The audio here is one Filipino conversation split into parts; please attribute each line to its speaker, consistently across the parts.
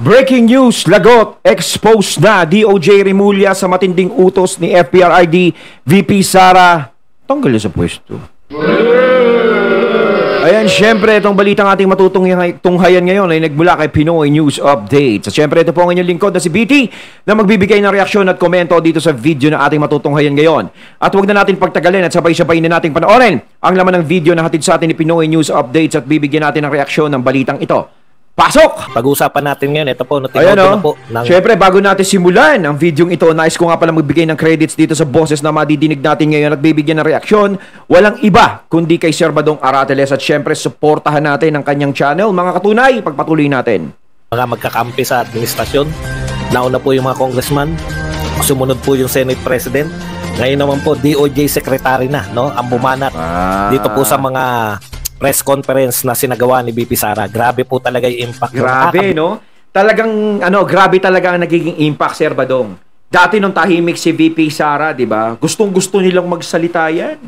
Speaker 1: Breaking news, lagot, exposed na DOJ Rimulya sa matinding utos ni FPRRD VP Sara. Tanggal sa pwesto. Ayan, syempre, itong balitang ating matutunghayan ngayon ay nagmula kay Pinoy News Update. At syempre, ito po ang inyong lingkod na si BT na magbibigay ng reaksyon at komento dito sa video na ating matutunghayan ngayon. At huwag na natin pagtagalin at sabay-sabay na nating panoorin ang laman ng video na hatid sa atin ni Pinoy News Updates at bibigyan natin ng reaksyon ng balitang ito. Pasok!
Speaker 2: Pag-usapan natin ngayon, ito po,
Speaker 1: ayan
Speaker 2: na po.
Speaker 1: Siyempre, bago natin simulan ang videong ito, nais ko nga pala magbigay ng credits dito sa boses na madidinig natin ngayon at bibigyan ng reaksyon. Walang iba kundi kay Sir Badong Arateles at siyempre, supportahan natin ang kanyang channel. Mga katunay, pagpatuloy natin.
Speaker 2: Mga magkakampi sa administrasyon, nauna po yung mga congressman, sumunod po yung Senate President, ngayon naman po DOJ Secretary na, no? Ang bumanat dito po sa mga press conference na sinagawa ni VP Sara. Grabe po talaga yung impact.
Speaker 1: Grabe, no? Talagang, grabe talaga ang nagiging impact, Sir Badong. Dati nung tahimik si VP Sara, di ba? Gustong-gusto nilang magsalita yan.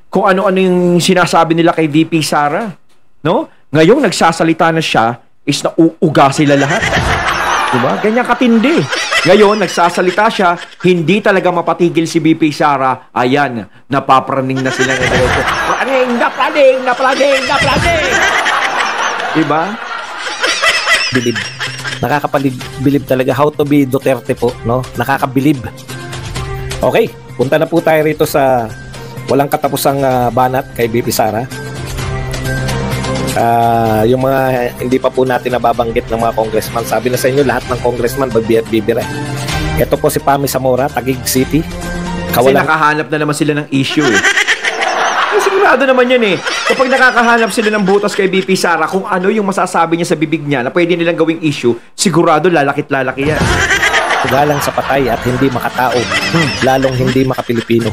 Speaker 1: Kung ano-ano yung sinasabi nila kay VP Sara. No? Ngayong nagsasalita na siya, is nauuga sila lahat. Di ba? Ganyan katindi. Ngayon, nagsasalita siya, hindi talaga mapatigil si VP Sara. Ayan, napapraning na sila. Praning! Diba?
Speaker 2: Bilib. Nakakapabilib talaga. How to be Duterte po, no? Nakakabilib. Okay, punta na po tayo rito sa walang katapusang banat kay VP Sara. Yung mga hindi pa po natin nababanggit ng mga congressman, sabi na sa inyo lahat ng congressman bibira. Ito po si Pami Zamora, Taguig City.
Speaker 1: Kasi nakahanap na naman sila ng issue eh. Sigurado naman yan eh. Kapag nakakahanap sila ng butas kay VP Sara, kung ano yung masasabi niya sa bibig niya na pwede nilang gawing issue, sigurado lalakit-lalaki yan.
Speaker 2: Galang sa patay at hindi makatao, lalong hindi makapilipino.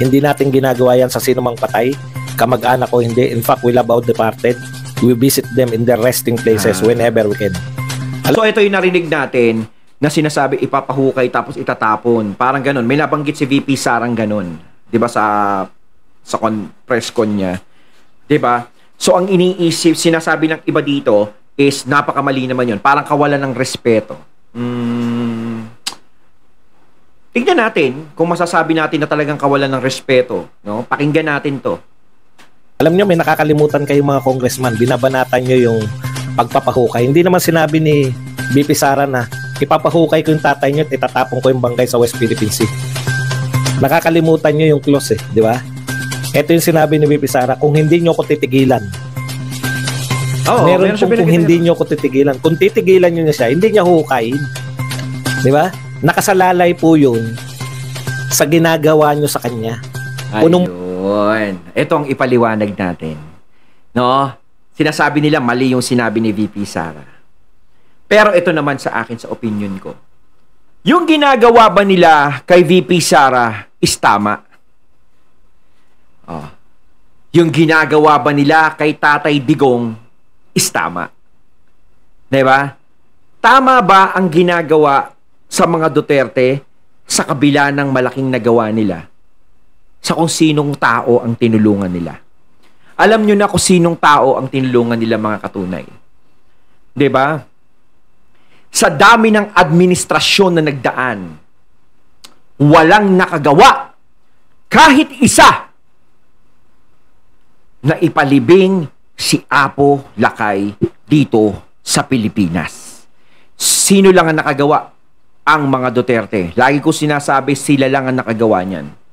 Speaker 2: Hindi natin ginagawa yan sa sino mang patay, kamag-anak o hindi. In fact, we love our departed. We visit them in their resting places whenever we can.
Speaker 1: So ito yung narinig natin na sinasabi ipapahukay tapos itatapon. Parang ganun. May nabanggit si VP Sarang ganun. 'Di ba sa press con niya. 'Di ba? So ang iniisip, sinasabi ng iba dito is napakamali naman 'yon. Parang kawalan ng respeto. Tignan natin kung masasabi natin na talagang kawalan ng respeto, no? Pakinggan natin 'to.
Speaker 2: Alam nyo, may nakakalimutan kayong mga congressman, binabanatan nyo yung pagpapahukay. Hindi naman sinabi ni VP Sara na ipapahukay ko yung tatay nyo at itatapon ko yung bangkay sa West Philippine Sea. Nakakalimutan nyo yung clause di ba? Ito yung sinabi ni VP Sara, kung hindi nyo ko titigilan. Meron kung hindi nyo ko titigilan. Kung titigilan nyo na siya, hindi niya hukayin. Di ba? Nakasalalay po yun sa ginagawa nyo sa kanya.
Speaker 1: Ito ang ipaliwanag natin. No? Sinasabi nila mali yung sinabi ni VP Sara. Pero ito naman sa akin, sa opinion ko. Yung ginagawa ba nila kay VP Sara is tama? Yung ginagawa ba nila kay Tatay Digong is tama? Diba? Tama ba ang ginagawa sa mga Duterte sa kabila ng malaking nagawa nila? Sa kung sinong tao ang tinulungan nila. Alam nyo na kung sinong tao ang tinulungan nila, mga katunay. 'Di ba? Sa dami ng administrasyon na nagdaan, walang nakagawa kahit isa na ipalibing si Apo Lakay dito sa Pilipinas. Sino lang ang nakagawa? Ang mga Duterte. Lagi ko sinasabi, sila lang ang nakagawa niyan.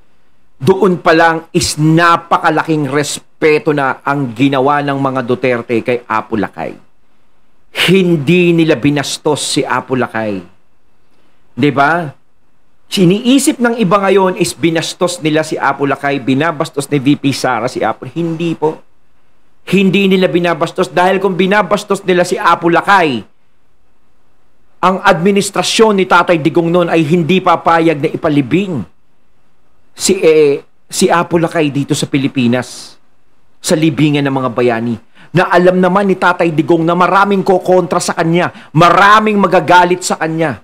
Speaker 1: Doon pa lang is napakalaking respeto na ang ginawa ng mga Duterte kay Apo Lakay. Hindi nila binastos si Apo Lakay. 'Di ba? Siniisip ng iba ngayon is binastos nila si Apo Lakay, binabastos ni VP Sara si Apo. Hindi po. Hindi nila binabastos dahil kung binabastos nila si Apo Lakay, ang administrasyon ni Tatay Digong noon ay hindi papayag na ipalibing si Apo Lakay dito sa Pilipinas sa libingan ng mga bayani na alam naman ni Tatay Digong na maraming kokontra sa kanya, maraming magagalit sa kanya,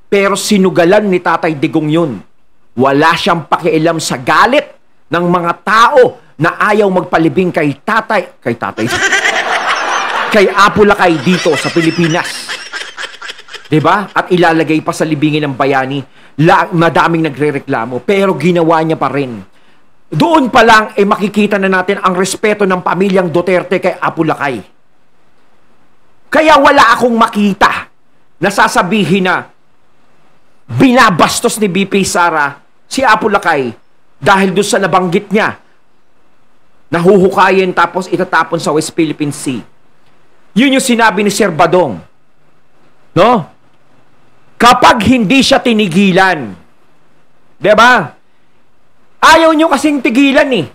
Speaker 1: pero sinugalan ni Tatay Digong yun. Wala siyang pakialam sa galit ng mga tao na ayaw magpalibing kay Apo Lakay dito sa Pilipinas. 'Diba? At ilalagay pa sa libingin ng bayani. Madaming nagrereklamo, pero ginawa niya pa rin. Doon pa lang, makikita na natin ang respeto ng pamilyang Duterte kay Apo Lakay. Kaya wala akong makita na sasabihin na binabastos ni BP Sara si Apo Lakay dahil doon sa nabanggit niya, nahuhukayin tapos itatapon sa West Philippine Sea. Yun yung sinabi ni Sir Badong. No? Kapag hindi siya tinigilan, diba? Ayaw nyo kasing tigilan eh.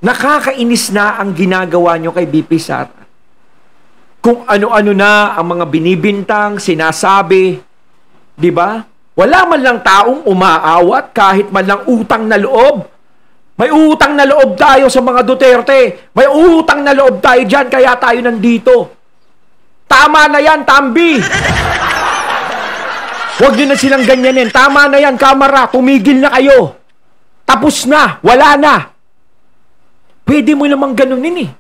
Speaker 1: Nakakainis na ang ginagawa nyo kay BP Sara. Kung ano-ano na ang mga binibintang, sinasabi, di ba? Wala man lang taong umaawat kahit man lang utang na loob. May utang na loob tayo sa mga Duterte. May utang na loob tayo dyan, kaya tayo nandito. Tama na yan, Tambi. Huwag nyo na silang ganyanin. Tama na yan, Kamara. Tumigil na kayo. Tapos na. Wala na. Pwede mo namang ganunin eh.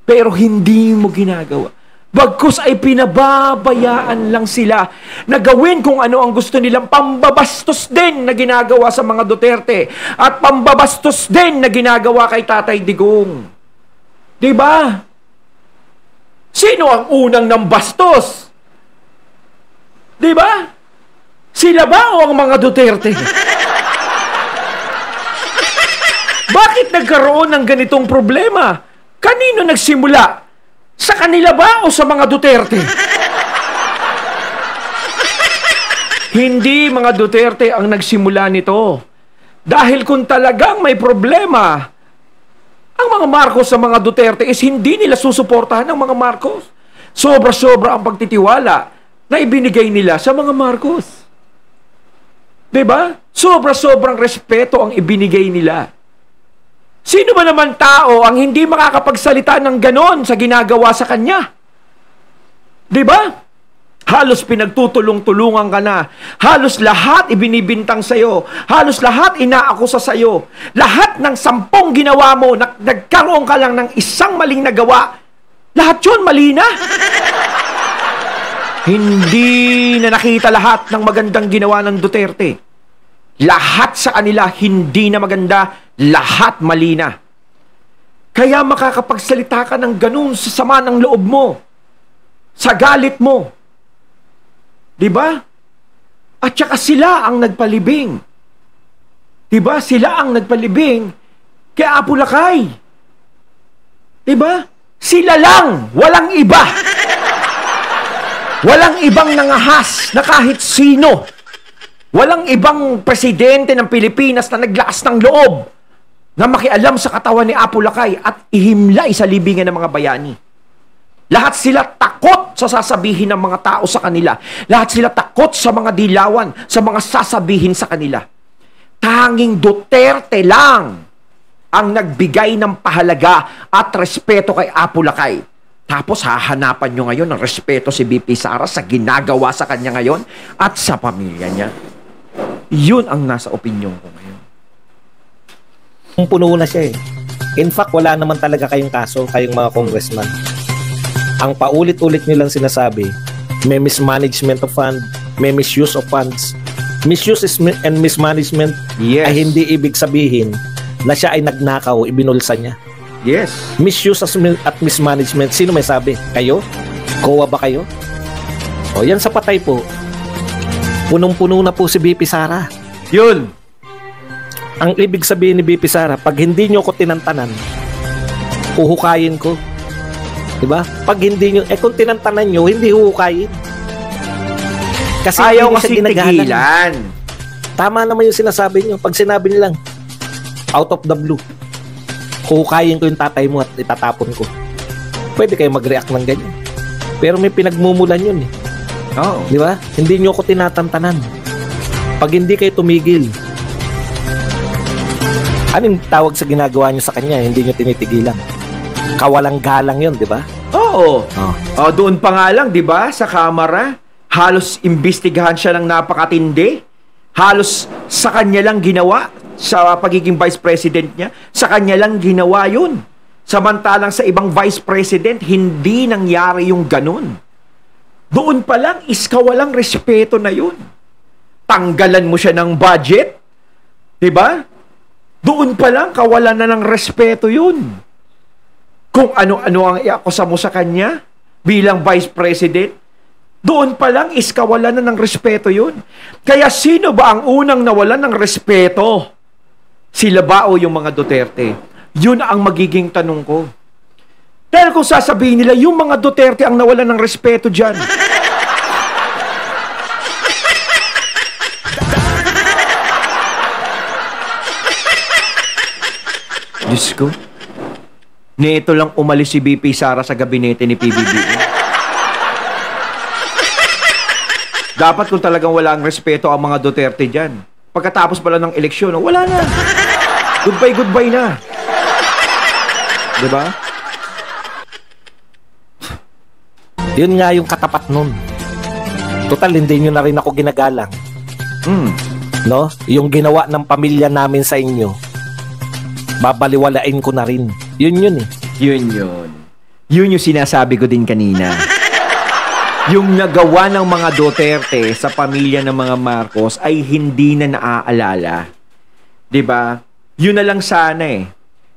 Speaker 1: Pero hindi mo ginagawa. Bagkus ay pinababayaan lang sila na gawin kung ano ang gusto nilang pambabastos din na ginagawa sa mga Duterte at pambabastos din na ginagawa kay Tatay Digong. Diba? Sino ang unang nambastos? Diba? Sila ba o ang mga Duterte? Bakit nagkaroon ng ganitong problema? Kanino nagsimula? Sa kanila ba o sa mga Duterte? Hindi mga Duterte ang nagsimula nito. Dahil kung talagang may problema, ang mga Marcos sa mga Duterte is hindi nila susuportahan ng mga Marcos. Sobra-sobra ang pagtitiwala na ibinigay nila sa mga Marcos. Diba? Sobra-sobrang respeto ang ibinigay nila. Sino ba naman tao ang hindi makakapagsalita ng ganon sa ginagawa sa kanya? Diba? Halos pinagtutulong-tulungan ka na. Halos lahat ibinibintang sa'yo. Halos lahat inaakusa sa'yo. Lahat ng 10 ginawa mo, nagkaroon ka lang ng isang maling nagawa. Lahat yun, mali na. Hindi na nakita lahat ng magandang ginawa ng Duterte. Lahat sa kanila hindi na maganda. Lahat mali na. Kaya makakapagsalita ka ng ganun sa sama ng loob mo. Sa galit mo. Diba? At saka sila ang nagpalibing. Diba? Sila ang nagpalibing kay Apo Lakay. Diba? Sila lang. Walang iba. Walang ibang nangahas na kahit sino. Walang ibang presidente ng Pilipinas na naglakas ng loob na makialam sa katawan ni Apo Lakay at ihimlay sa libingan ng mga bayani. Lahat sila takot sa sasabihin ng mga tao sa kanila. Lahat sila takot sa mga dilawan, sa mga sasabihin sa kanila. Tanging Duterte lang ang nagbigay ng pahalaga at respeto kay Apo Lakay. Tapos hahanapan nyo ngayon ng respeto si BP Sara sa ginagawa sa kanya ngayon at sa pamilya niya. Yun ang nasa opinyon ko ngayon.
Speaker 2: Puno na siya eh. In fact, wala naman talaga kayong kaso, kayong mga congressman. Ang paulit-ulit nilang sinasabi, may mismanagement of fund, may misuse of funds. Misuse and mismanagement ay hindi ibig sabihin na siya ay nagnakaw, ibinulsa niya.
Speaker 1: Yes.
Speaker 2: Misuse at mismanagement, sino may sabi? Kayo? COA ba kayo? O yan sa patay po. Punong-puno na po si BP Sara.
Speaker 1: Yun.
Speaker 2: Ang ibig sabihin ni BP Sara, pag hindi nyo ko tinantanan, uhukayin ko. Diba? Pag hindi nyo, kung tinantanan nyo, hindi uhukayin. Kasi
Speaker 1: ayaw kasi tigilan.
Speaker 2: Tama naman yung sinasabi nyo. Pag sinabi nilang, out of the blue, uhukayin ko yung tatay mo at itatapon ko. Pwede kayo mag-react ng ganyan. Pero may pinagmumulan yun eh.
Speaker 1: Oh.
Speaker 2: Diba? Hindi nyo ko tinatantanan. Pag hindi kayo tumigil, anong tawag sa ginagawa nyo sa kanya? Hindi nyo tinitigilan. Kawalang galang yun, di ba?
Speaker 1: Oo. Doon pa nga lang, di ba? Sa Kamara, halos imbestigahan siya ng napakatindi. Halos sa kanya lang ginawa sa pagiging vice president niya. Sa kanya lang ginawa yun. Samantalang sa ibang vice president, hindi nangyari yung ganun. Doon pa lang, iskawalang respeto na yun. Tanggalan mo siya ng budget. Diba? Doon pa lang, kawalan na ng respeto yun. Kung ano-ano ang iakusa mo sa kanya bilang Vice President, doon pa lang, iskawalan na ng respeto yun. Kaya sino ba ang unang nawalan ng respeto? Sila ba o yung mga Duterte? Yun ang magiging tanong ko. Dahil kung sasabihin nila, yung mga Duterte ang nawalan ng respeto dyan. Diyos ko. Nito lang umalis si BP Sara sa gabinete ni PBBM. Dapat kung talagang wala ang respeto ang mga Duterte dyan, pagkatapos pala ng eleksyon, wala na. Goodbye na. Diba?
Speaker 2: Yun nga yung katapat nun. Total, hindi nyo na rin ako ginagalang. No? Yung ginawa ng pamilya namin sa inyo, babaliwalain ko na rin. Yun eh.
Speaker 1: Yun yung sinasabi ko din kanina. Yung nagawa ng mga Duterte sa pamilya ng mga Marcos ay hindi na naaalala. 'Di ba? Yun na lang sana eh.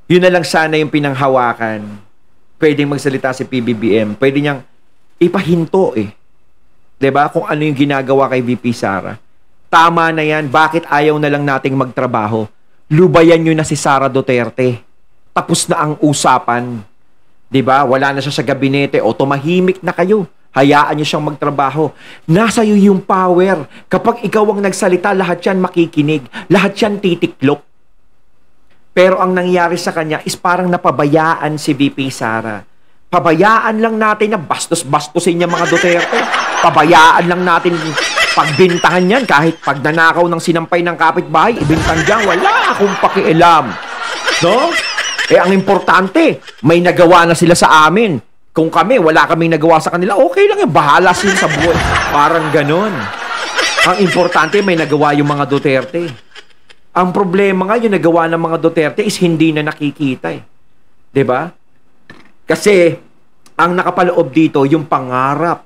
Speaker 1: Yun na lang sana yung pinanghawakan. Pwedeng magsalita si PBBM. Pwede niyang ipahinto eh. 'Di ba? Kung ano yung ginagawa kay VP Sara. Tama na yan. Bakit ayaw na lang nating magtrabaho? Lubayan nyo na si Sara Duterte. Tapos na ang usapan. 'Di ba? Wala na siya sa gabinete o tumahimik na kayo. Hayaan niyo siyang magtrabaho. Nasa iyo yung power. Kapag ikaw ang nagsalita, lahat yan makikinig. Lahat yan titiklop. Pero ang nangyari sa kanya is parang napabayaan si VP Sara. Pabayaan lang natin na bastos-bastosin niya mga Duterte. Pabayaan lang natin pagbintahan yan. Kahit pag nanakaw ng sinampay ng kapitbahay, ibintan dyan. Wala akong pakialam. No? Ang importante, may nagawa na sila sa amin. Kung kami, wala kaming nagawa sa kanila, okay lang yan. Bahala sila sa buhay. Parang ganon. Ang importante, may nagawa yung mga Duterte. Ang problema nga, yung nagawa ng mga Duterte is hindi na nakikita eh. 'Di ba? Kasi, ang nakapaloob dito, yung pangarap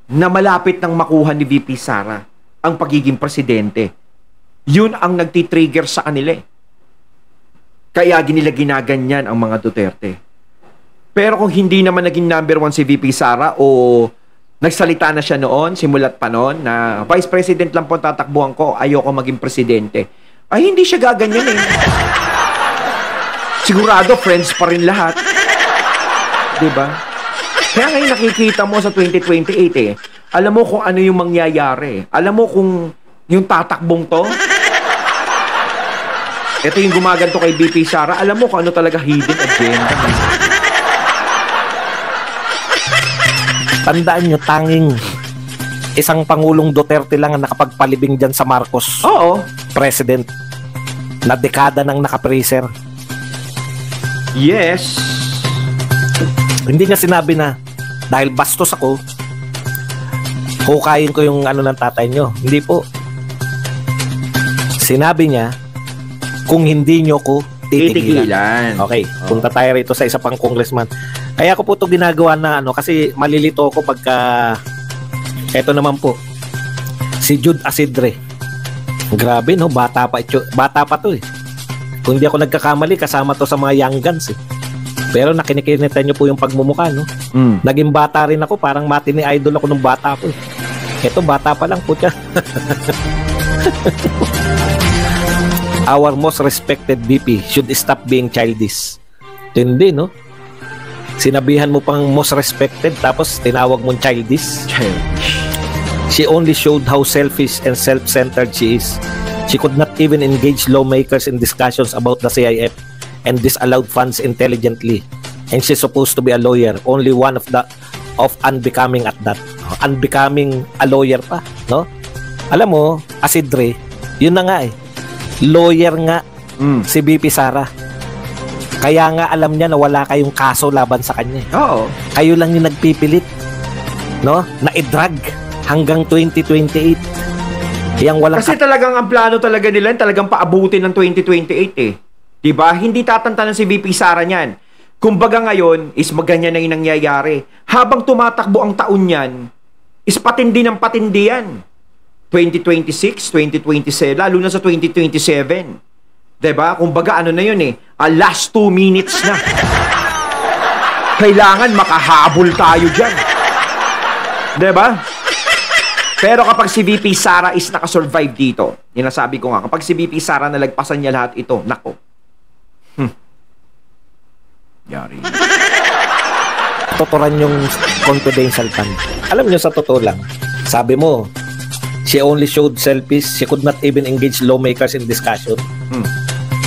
Speaker 1: na malapit nang makuha ni VP Sara, ang pagiging presidente. Yun ang nagtitrigger sa kanila eh. Kaya ginaganyan ang mga Duterte. Pero kung hindi naman naging number 1 si VP Sara o nagsalita na siya noon, simulat pa noon, na Vice President lang po tatakbuhan ko, ayoko maging presidente, ay hindi siya gaganyan eh. Sigurado friends pa rin lahat. Diba? Kaya ngayon nakikita mo sa 2028 eh, alam mo kung ano yung mangyayari. Alam mo kung yung tatakbong to, ito yung gumaganto kay VP Sara, alam mo kung ano talaga hidden agenda.
Speaker 2: Tandaan nyo, tanging isang Pangulong Duterte lang ang nakapagpalibing dyan sa Marcos.
Speaker 1: Oo.
Speaker 2: President. Na dekada nang nakapreser.
Speaker 1: Yes.
Speaker 2: Hindi niya sinabi na dahil bastos ako, hukayin ko yung ano ng tatay nyo. Hindi po. Sinabi niya, kung hindi nyo ko titigilan. Okay, punta tayo rito sa isa pang congressman. Kaya ko po ito ginagawa na kasi malilito ako pagka eto naman po si Jude Asidre. Grabe no, bata pa to eh. Kung hindi ako nagkakamali, kasama to sa mga young guns eh. Pero nakinikinita nyo po yung pagmumukha no. Naging bata rin ako, parang matini idol ako nung bata po eh. Eto bata pa lang po siya. Our most respected VP should stop being childish. Hindi, no? Sinabihan mo pang most respected tapos tinawag mong childish. She only showed how selfish and self-centered she is. She could not even engage lawmakers in discussions about the CIF and disallowed funds intelligently. And she's supposed to be a lawyer. Only one of unbecoming at that. Unbecoming a lawyer pa, no? Alam mo, Asidre, yun na nga eh. Lawyer nga si VP Sara. Kaya nga alam niya na wala kayong kaso laban sa kanya.
Speaker 1: Oo.
Speaker 2: Kayo lang yung nagpipilit, no? Na i-drag hanggang 2028.
Speaker 1: Kasi talagang ang plano talaga nila talagang paabutin ng 2028 eh. 'Di ba? Hindi tatantanan si VP Sara niyan. Kumbaga ngayon is maganyan na yung nangyayari. Habang tumatakbo ang taon niyan, is patindi ng patindi yan. 2026, 2027, lalo na sa 2027. Diba? Kumbaga, ano na yun eh, last 2 minutes na. Kailangan makahabol tayo dyan. Diba? Pero kapag si VP Sara is nakasurvive dito, yun ang sabi ko nga, kapag si VP Sara nalagpasan niya lahat ito, nako. Yari.
Speaker 2: Tuturan yung confidential fund. Alam nyo, sa totoo lang, sabi mo, she only showed selfies, she could not even engage lawmakers in discussion.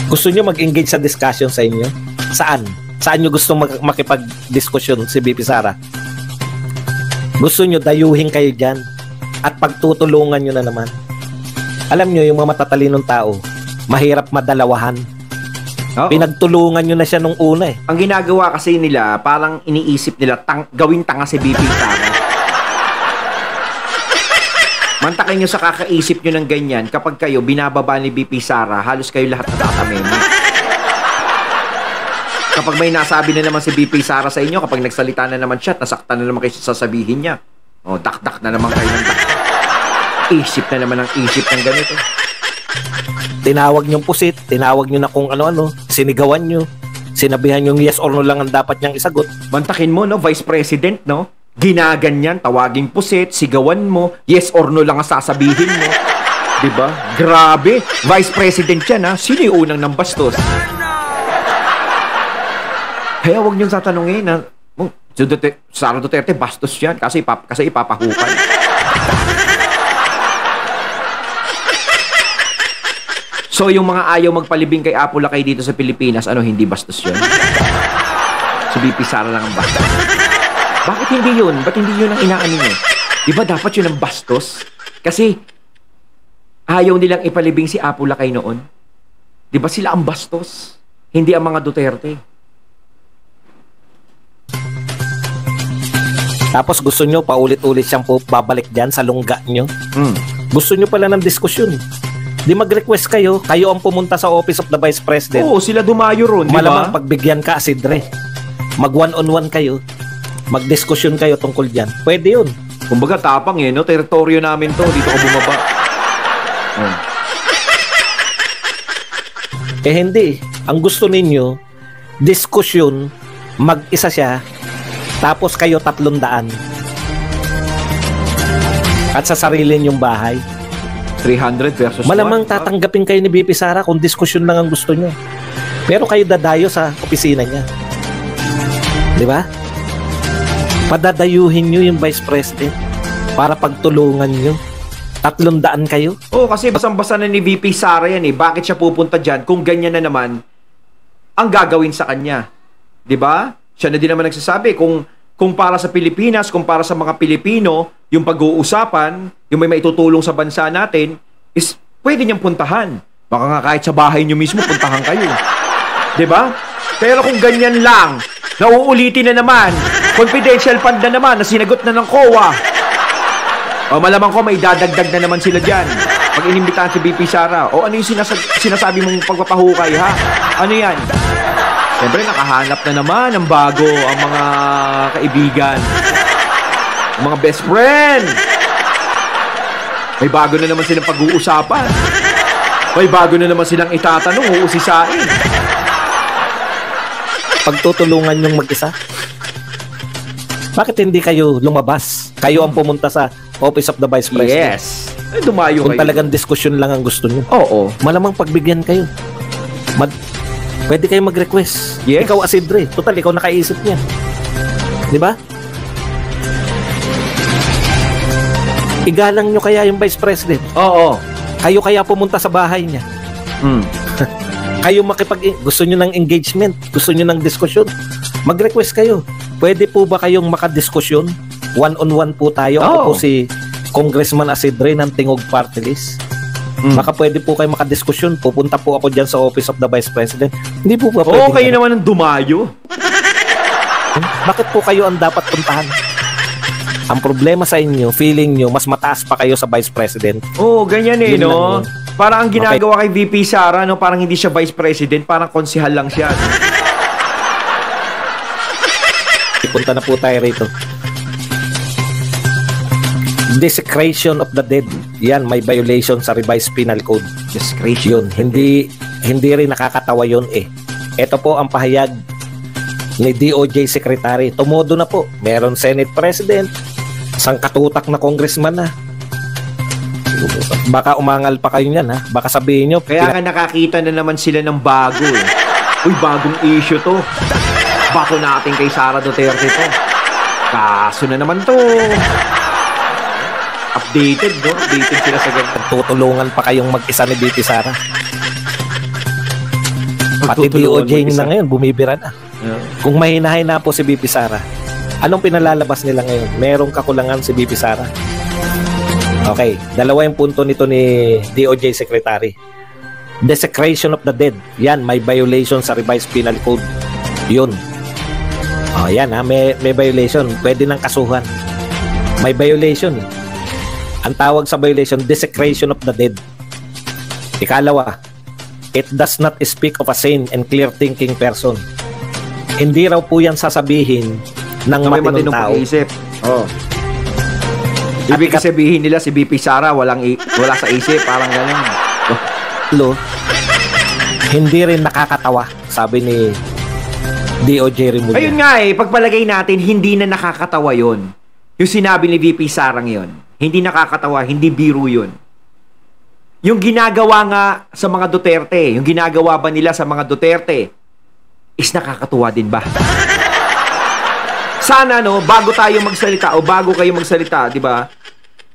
Speaker 2: Gusto nyo mag-engage sa discussion sa inyo? Saan? Saan nyo gusto makipag-diskusyon si VP Sara? Gusto nyo dayuhin kayo dyan at pagtutulungan nyo na naman. Alam nyo, yung mga matatalinong tao, mahirap madalawahan.
Speaker 1: Oo.
Speaker 2: Pinagtulungan nyo na siya nung una eh.
Speaker 1: Ang ginagawa kasi nila, parang iniisip nila, gawing tanga si VP Sara. Mantakin nyo sa kakaisip nyo ng ganyan, kapag kayo binababa ni VP Sara, halos kayo lahat natatameme. Kapag may nasabi na naman si VP Sara sa inyo, kapag nagsalita na naman siya, nasaktan na naman kayo sa sasabihin niya. O, dakdak na naman kayo ng dakdak. Isip na naman ang isip ng ganito.
Speaker 2: Tinawag niyong pusit, tinawag niyo na kung ano-ano, sinigawan niyo, sinabihan yung yes or no lang ang dapat niyang isagot.
Speaker 1: Mantakin mo, no, Vice President, no? Ginaganyan, tawaging pusit, sigawan mo, yes or no lang ang sasabihin mo. Diba? Grabe. Vice President yan, ha? Sino yung unang nambastos? Kaya huwag niyong tatanungin na, si Sara Duterte, bastos yan kasi ipapahukay. So, yung mga ayaw magpalibing kay Apo Lakay dito sa Pilipinas, hindi bastos yun? Si VP Sara lang ang bastos. Bakit hindi yun? Ba't hindi yun ang inaanin nyo? Diba dapat yun ang bastos? Kasi, ayaw nilang ipalibing si Apo Lakay noon. Diba sila ang bastos? Hindi ang mga Duterte.
Speaker 2: Tapos gusto nyo paulit-ulit siyang babalik dyan sa lungga nyo. Gusto nyo pala ng diskusyon. Di mag-request kayo ang pumunta sa Office of the Vice President.
Speaker 1: Oo, sila dumayo ron, di ba?
Speaker 2: Malamang pagbigyan ka, Asidre. Mag one-on-one kayo. Mag-diskusyon kayo tungkol dyan. Pwede yun.
Speaker 1: Kumbaga tapang no? Teritoryo namin to. Dito ka bumaba.
Speaker 2: Hindi. Ang gusto ninyo, diskusyon, mag-isa siya, tapos kayo 300. At sa sarili ninyong bahay.
Speaker 1: 300 versus
Speaker 2: Malamang tatanggapin kayo ni VP Sara kung diskusyon lang ang gusto nyo. Pero kayo dadayo sa opisina niya. Di ba? Padadayuhin nyo yung Vice President para pagtulungan nyo. 300 kayo.
Speaker 1: Oo, kasi basang-basa na ni VP Sara yan eh. Bakit siya pupunta dyan kung ganyan na naman ang gagawin sa kanya? Di ba? Siya na din naman nagsasabi kung para sa Pilipinas, kung para sa mga Pilipino, yung pag-uusapan, yung may maitutulong sa bansa natin, is pwede niyang puntahan. Baka nga kahit sa bahay niyo mismo, puntahan kayo. Diba? Pero kung ganyan lang, nauulitin na naman, confidential fund na naman, na sinagot na ng COA, o malamang ko may dadagdag na naman sila dyan. Pag inimbitahan si VP Sara, o ano yung sinasabi mong pagpapahukay, ha? Ano yan? Siyempre, nakahanap na naman ng bago ang mga kaibigan. Ang mga best friend. May bago na naman silang pag-uusapan. May bago na naman silang itatanong, uusisain.
Speaker 2: Pagtutulungan yung mag-isa. Bakit hindi kayo lumabas? Kayo ang pumunta sa Office of the Vice President.
Speaker 1: Yes. Ay, dumayo
Speaker 2: Kung
Speaker 1: kayo.
Speaker 2: talagang diskusyon lang ang gusto nyo.
Speaker 1: Oo.
Speaker 2: Malamang pagbigyan kayo. Pwede kayo mag-request.
Speaker 1: Yes.
Speaker 2: Ikaw, Asidre. Total, ikaw nakaisip niya. Di ba? Igalang nyo kaya yung Vice President.
Speaker 1: Oo.
Speaker 2: Kayo kaya pumunta sa bahay niya. Kayo gusto nyo ng engagement. Gusto nyo ng diskusyon. Mag-request kayo. Pwede po ba kayong makadiskusyon? One-on-one po tayo. Ako po si Congressman Asidre ng Tingog Party List. Baka pwede po kayo makadiskusyon. Pupunta po ako dyan sa Office of the Vice President. Hindi po ba pwede?
Speaker 1: Oo, kayo naman ang dumayo.
Speaker 2: Bakit po kayo ang dapat puntahan? Ang problema sa inyo, feeling nyo, mas mataas pa kayo sa Vice President.
Speaker 1: Oo, ganyan
Speaker 2: Yun
Speaker 1: no?
Speaker 2: lang yun.
Speaker 1: Parang ang ginagawa kay VP Sara, no? Parang hindi siya Vice President, parang konsihal lang siya.
Speaker 2: Punta na po tayo rito. Desecration of the dead. Yan, may violation sa revised penal code.
Speaker 1: Desecration.
Speaker 2: Yun, hindi rin nakakatawa yun eh. Ito po ang pahayag ni DOJ Secretary. Tumodo na po. Meron Senate President, isang katutak na congressman na. Baka umangal pa kayo niyan, ha? Baka sabihin nyo.
Speaker 1: Kaya nga nakakita na naman sila ng bago eh. Uy, bagong issue to. Bako natin kay Sara Duterte to. Kaso na naman to. Updated, no? Updated sila sa ganito.
Speaker 2: Tutulungan pa kayong mag-isa ni BP Sara. Pati DOJ na ngayon, bumibira na.
Speaker 1: Yeah.
Speaker 2: Kung mahina-hina po si BP Sara, anong pinalalabas nila ngayon? Merong kakulangan si BP Sara. Okay, dalawa yung punto nito ni DOJ Secretary. Desecration of the dead. Yan, may violation sa revised penal code. Yun. Oh, yan ha, may violation. Pwede nang kasuhan. May violation. Ang tawag sa violation, desecration of the dead. Ikalawa, it does not speak of a sane and clear-thinking person. Hindi raw po yan sasabihin ng matinong tao.
Speaker 1: Pag-isip. Oh. Ibig sabihin nila si BP Sara wala sa isip, parang ganun.
Speaker 2: Hindi rin nakakatawa, sabi ni DOJ Remulla.
Speaker 1: Ayun nga eh, pagpalagay natin, hindi na nakakatawa yun. Yung sinabi ni VP Sara ngayon, hindi nakakatawa, hindi biro yun. Yung ginagawa nga sa mga Duterte, yung ginagawa ba nila sa mga Duterte, is nakakatuwa din ba? Sana, no, bago tayo magsalita o bago kayo magsalita, di ba?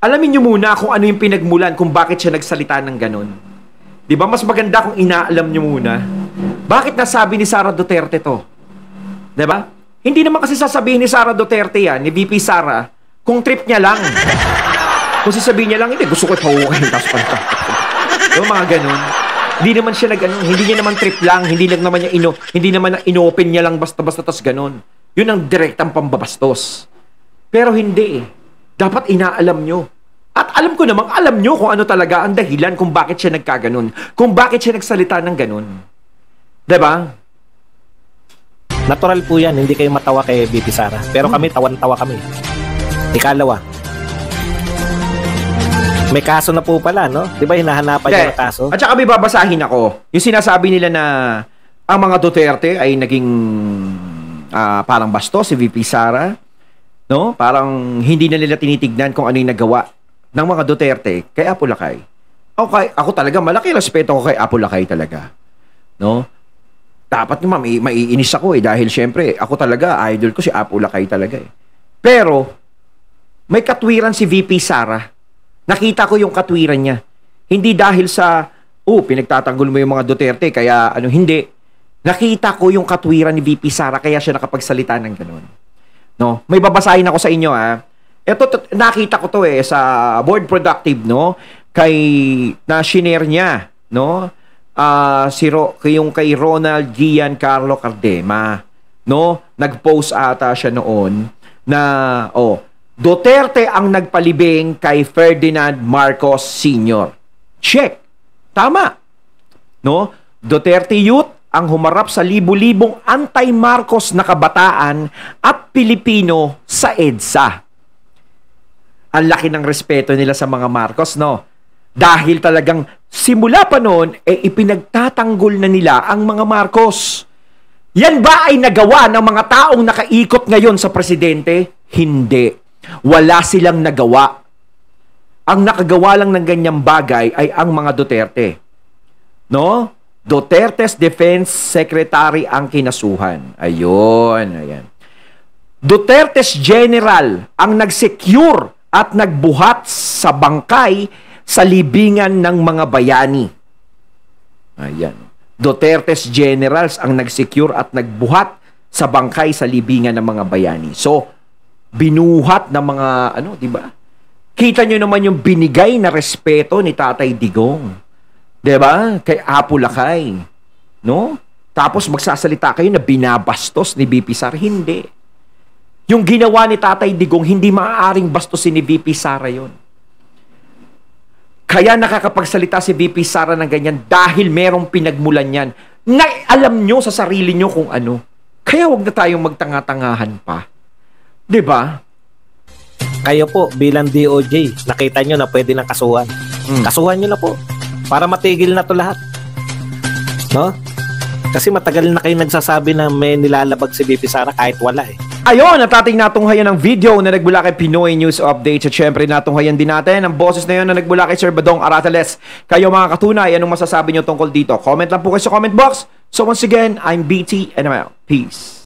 Speaker 1: Alamin nyo muna kung ano yung pinagmulan, kung bakit siya nagsalita ng ganun. Di ba? Mas maganda kung inaalam nyo muna. Bakit nasabi ni Sara Duterte to? Di ba? Hindi naman kasi sasabihin ni Sara Duterte yan, ni VP Sara, kung trip niya lang. Kung sasabihin niya lang, hindi, gusto ko ipahukayin, tapos panta. Diba, mga ganun. Hindi naman siya hindi niya naman trip lang, hindi naman niya inopen niya lang basta-basta tas ganun. Yun ang direktang pambabastos. Pero hindi eh. Dapat inaalam nyo. At alam ko namang, alam nyo kung ano talaga ang dahilan kung bakit siya nagkaganon. Kung bakit siya nagsalita ng ganon. Diba?
Speaker 2: Natural po yan, hindi kayo matawa kay BP Sara. Pero kami, tawan-tawa kami. Ikalawa, may kaso na po pala, no? Di ba hinahanapan niya ng kaso?
Speaker 1: At saka may babasahin ako. Yung sinasabi nila na ang mga Duterte ay naging parang basto si VP Sara. No? Parang hindi na nila tinitignan kung ano yung nagawa ng mga Duterte kay Apo Lakay. Okay, ako talaga malaki respeto ko kay Apo Lakay talaga. No? Dapat naman maiinis ako eh dahil syempre ako talaga idol ko si Apo Lakay talaga eh. Pero may katwiran si VP Sara. Nakita ko yung katwiran niya. Hindi dahil sa pinagtatanggol mo yung mga Duterte kaya hindi. Nakita ko yung katwiran ni VP Sara kaya siya nakapagsalita ng gano'n. No? May babasahin ako sa inyo Ito nakita ko to sa Board Productive, no? Na shinare niya, no? Yung kay Ronald Giancarlo Cardema, no? Nag-post ata siya noon na Duterte ang nagpalibing kay Ferdinand Marcos Sr. Check. Tama. No? Duterte Youth ang humarap sa libu-libong anti-Marcos na kabataan at Pilipino sa EDSA. Ang laki ng respeto nila sa mga Marcos, no? Dahil talagang simula pa noon, ipinagtatanggol na nila ang mga Marcos. Yan ba ay nagawa ng mga taong nakaikot ngayon sa presidente? Hindi. Wala silang nagawa. Ang nakagawa lang ng ganyang bagay ay ang mga Duterte. No? Duterte's Defense Secretary ang kinasuhan. Ayan. Duterte's General ang nagsecure at nagbuhat sa bangkay sa libingan ng mga bayani. Ayan. Duterte's Generals ang nagsecure at nagbuhat sa bangkay sa libingan ng mga bayani. So, binuhat ng mga, di ba? Kita nyo naman yung binigay na respeto ni Tatay Digong. Diba? Kay Apo Lakay. No? Tapos magsasalita kayo na binabastos ni VP Sara. Hindi. Yung ginawa ni Tatay Digong, hindi maaaring bastosin ni VP Sara yun. Kaya nakakapagsalita si VP Sara ng ganyan dahil merong pinagmulan yan na alam nyo sa sarili nyo kung ano. Kaya wag na tayong magtanga-tangahan pa. Diba?
Speaker 2: kayo po bilang DOJ, nakita nyo na pwede ng kasuhan. Kasuhan nyo na po para matigil na to lahat. No? Kasi matagal na kayo nagsasabi na may nilalabag si BP Sara kahit wala eh.
Speaker 1: Ayun, at ating natunghayan ng video na nagbula kay Pinoy News Updates at syempre natunghayan din natin ang boses na yun na nagbula kay Sir Badong Aratales. Kayo mga katunay, anong masasabi nyo tungkol dito? Comment lang po kayo sa comment box. So once again, I'm BT and I'm out. Peace.